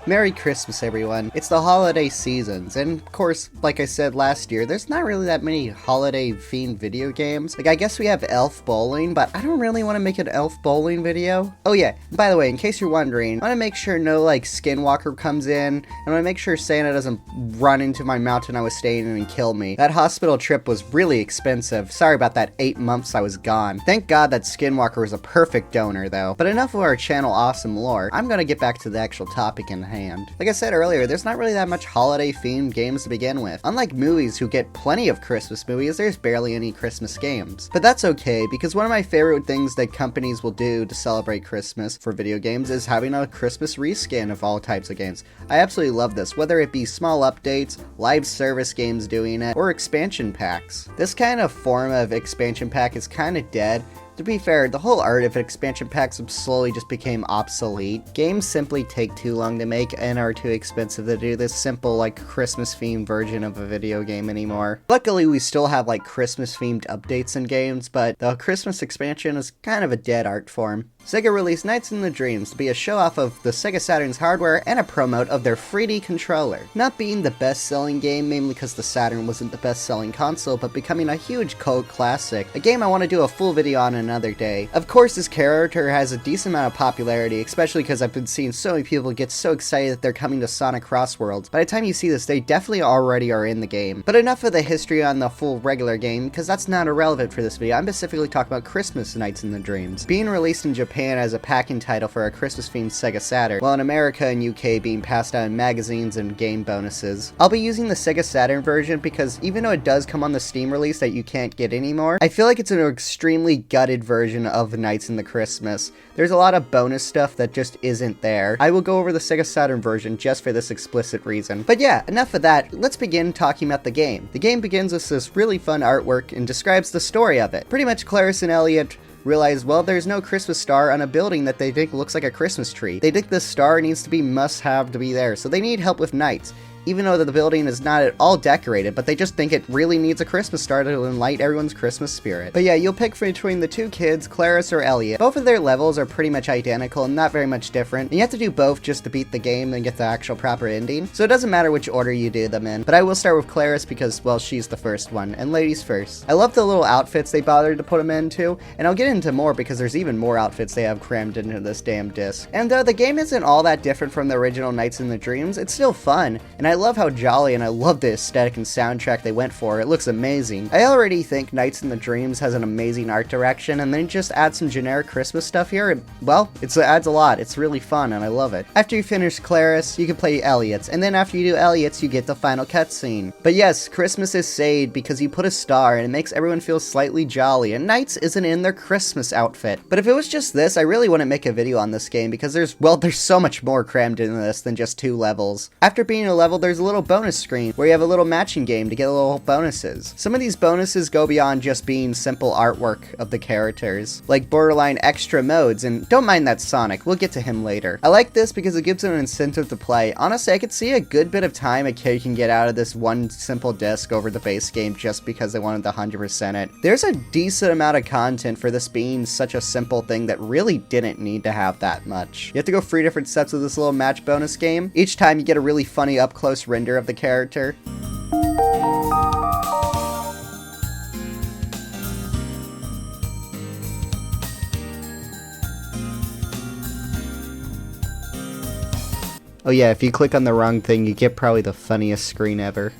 Merry Christmas, everyone. It's the holiday seasons, and of course, like I said last year, there's not really that many holiday-themed video games. Like, I guess we have Elf Bowling, but I don't really want to make an Elf Bowling video. Oh yeah, by the way, in case you're wondering, I want to make sure no, like, Skinwalker comes in, and I want to make sure Santa doesn't run into my mountain I was staying in and kill me. That hospital trip was really expensive. Sorry about that 8 months I was gone. Thank God that Skinwalker was a perfect donor, though. But enough of our channel awesome lore. I'm gonna get back to the actual topic in hand. Like I said earlier, there's not really that much holiday-themed games to begin with. Unlike movies who get plenty of Christmas movies, there's barely any Christmas games. But that's okay, because one of my favorite things that companies will do to celebrate Christmas for video games is having a Christmas reskin of all types of games. I absolutely love this, whether it be small updates, live service games doing it, or expansion packs. This kind of form of expansion pack is kind of dead. To be fair, the whole art of expansion packs slowly just became obsolete. Games simply take too long to make and are too expensive to do this simple, like, Christmas-themed version of a video game anymore. Luckily, we still have, like, Christmas-themed updates in games, but the Christmas expansion is kind of a dead art form. Sega released Nights in the Dreams to be a show-off of the Sega Saturn's hardware and a promote of their 3D controller. Not being the best-selling game, mainly because the Saturn wasn't the best-selling console, but becoming a huge cult classic, a game I want to do a full video on another day. Of course, this character has a decent amount of popularity, especially because I've been seeing so many people get so excited that they're coming to Sonic Cross Worlds. By the time you see this, they definitely already are in the game. But enough of the history on the full regular game, because that's not irrelevant for this video. I'm specifically talking about Christmas Nights in the Dreams. Being released in Japan as a packing title for a Christmas-themed Sega Saturn, while in America and UK being passed out in magazines and game bonuses. I'll be using the Sega Saturn version because even though it does come on the Steam release that you can't get anymore, I feel like it's an extremely gutted version of Nights in the Christmas. There's a lot of bonus stuff that just isn't there. I will go over the Sega Saturn version just for this explicit reason. But yeah, enough of that, let's begin talking about the game. The game begins with this really fun artwork and describes the story of it. Pretty much Clarice and Elliot realize, well, there's no Christmas star on a building that they think looks like a Christmas tree. They think this star needs to be must-have to be there, so they need help with nights. Even though the building is not at all decorated, but they just think it really needs a Christmas star to enlighten everyone's Christmas spirit. But yeah, you'll pick between the two kids, Clarice or Elliot. Both of their levels are pretty much identical and not very much different, and you have to do both just to beat the game and get the actual proper ending, so it doesn't matter which order you do them in. But I will start with Clarice because, well, she's the first one, and ladies first. I love the little outfits they bothered to put them into, and I'll get into more because there's even more outfits they have crammed into this damn disc. And though the game isn't all that different from the original Nights in the Dreams, it's still fun, and I love how jolly and I love the aesthetic and soundtrack they went for. It looks amazing. I already think Nights in the Dreams has an amazing art direction, and then just add some generic Christmas stuff here, and, well, it adds a lot. It's really fun and I love it. After you finish Clarice, you can play Elliot's, and then after you do Elliot's, you get the final cutscene. But yes, Christmas is saved because you put a star and it makes everyone feel slightly jolly, and Knights isn't in their Christmas outfit. But if it was just this, I really wouldn't make a video on this game because there's so much more crammed into this than just 2 levels. After beating a level, there's a little bonus screen where you have a little matching game to get little bonuses. Some of these bonuses go beyond just being simple artwork of the characters, like borderline extra modes, and don't mind that Sonic, we'll get to him later. I like this because it gives an incentive to play. Honestly, I could see a good bit of time a kid can get out of this one simple disc over the base game just because they wanted to 100% it. There's a decent amount of content for this being such a simple thing that really didn't need to have that much. You have to go 3 different steps of this little match bonus game. Each time you get a really funny up-close render of the character. Oh yeah, if you click on the wrong thing, you get probably the funniest screen ever.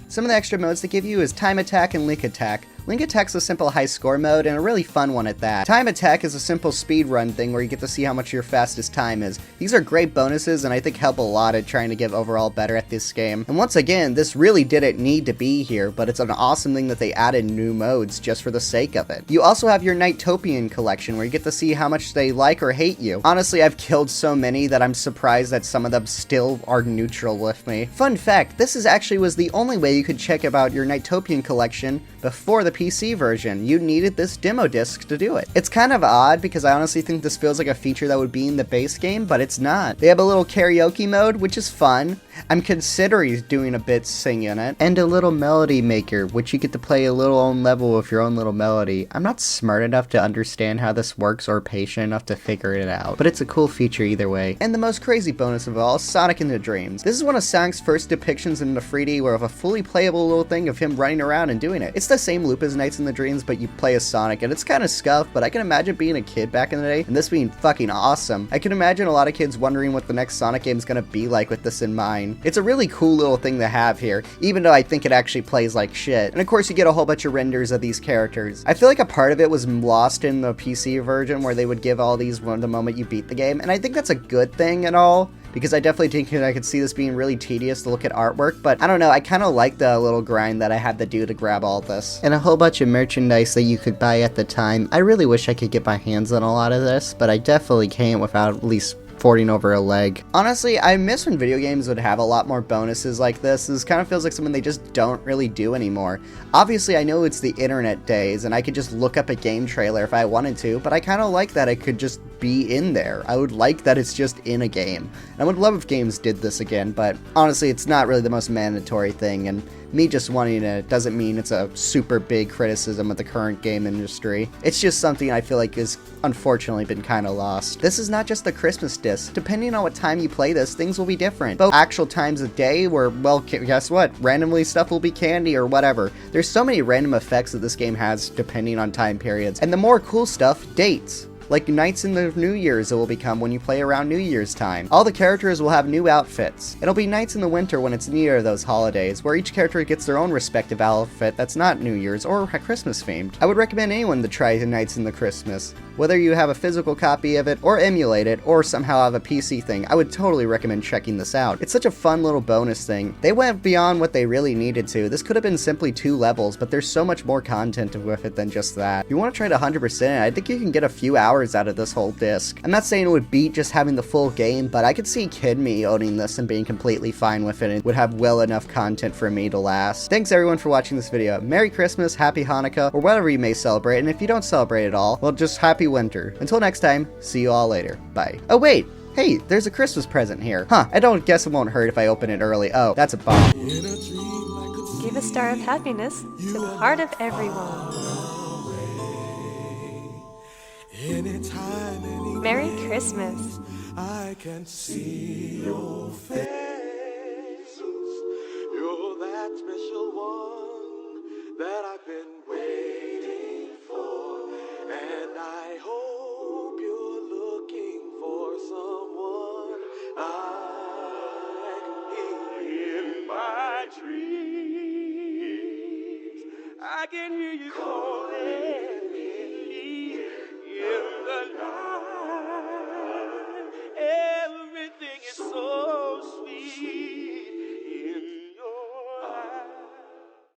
Some of the extra modes they give you is Time Attack and Link Attack. Link Attack's a simple high score mode, and a really fun one at that. Time Attack is a simple speed run thing where you get to see how much your fastest time is. These are great bonuses, and I think help a lot at trying to get overall better at this game. And once again, this really didn't need to be here, but it's an awesome thing that they added new modes just for the sake of it. You also have your NiGHTS collection, where you get to see how much they like or hate you. Honestly, I've killed so many that I'm surprised that some of them still are neutral with me. Fun fact, this was the only way you could check about your NiGHTS collection before the PC version. You needed this demo disc to do it. It's kind of odd because I honestly think this feels like a feature that would be in the base game, but it's not. They have a little karaoke mode, which is fun. I'm considering doing a bit singing it, and a little melody maker, which you get to play a little own level with your own little melody. I'm not smart enough to understand how this works or patient enough to figure it out, but it's a cool feature either way. And the most crazy bonus of all, Sonic in the Dreams. This is one of Sonic's first depictions in the 3D where of a fully playable little thing of him running around and doing it. It's the same loop as Nights in the Dreams, but you play as Sonic, and it's kind of scuffed, but I can imagine being a kid back in the day and this being fucking awesome. I can imagine a lot of kids wondering what the next Sonic game is going to be like with this in mind. It's a really cool little thing to have here, even though I think it actually plays like shit. And of course you get a whole bunch of renders of these characters. I feel like a part of it was lost in the PC version where they would give all these the moment you beat the game, and I think that's a good thing and all, because I definitely think I could see this being really tedious to look at artwork, but I don't know, I kind of like the little grind that I had to do to grab all this. And a whole bunch of merchandise that you could buy at the time. I really wish I could get my hands on a lot of this, but I definitely can't without at least fording over a leg. Honestly, I miss when video games would have a lot more bonuses like this. This kind of feels like something they just don't really do anymore. Obviously, I know it's the internet days, and I could just look up a game trailer if I wanted to, but I kind of like that it could just be in there. I would like that it's just in a game. And I would love if games did this again, but honestly, it's not really the most mandatory thing, and me just wanting it doesn't mean it's a super big criticism of the current game industry. It's just something I feel like has unfortunately been kind of lost. This is not just the Christmas disc. Depending on what time you play this, things will be different. Both actual times of day where, well, guess what? Randomly stuff will be candy or whatever. There's so many random effects that this game has depending on time periods. And the more cool stuff, dates. Like nights in the New Year's it will become when you play around New Year's time. All the characters will have new outfits. It'll be nights in the winter when it's near those holidays, where each character gets their own respective outfit that's not New Year's or Christmas themed. I would recommend anyone to try Nights in the Christmas. Whether you have a physical copy of it, or emulate it, or somehow have a PC thing, I would totally recommend checking this out. It's such a fun little bonus thing. They went beyond what they really needed to. This could have been simply 2 levels, but there's so much more content with it than just that. If you want to try it 100%, I think you can get a few hours out of this whole disc. I'm not saying it would beat just having the full game, but I could see Kid Me owning this and being completely fine with it and would have well enough content for me to last. Thanks everyone for watching this video. Merry Christmas, Happy Hanukkah, or whatever you may celebrate, and if you don't celebrate at all, well, just Happy Winter. Until next time, see you all later. Bye. Oh wait! Hey, there's a Christmas present here. Huh, I don't guess it won't hurt if I open it early. Oh, that's a bomb. Give a star of happiness to the heart of everyone. Merry Christmas. I can see your face. You're that special one that I've been waiting for. And I hope you're looking for someone in my dreams. I can hear you calling.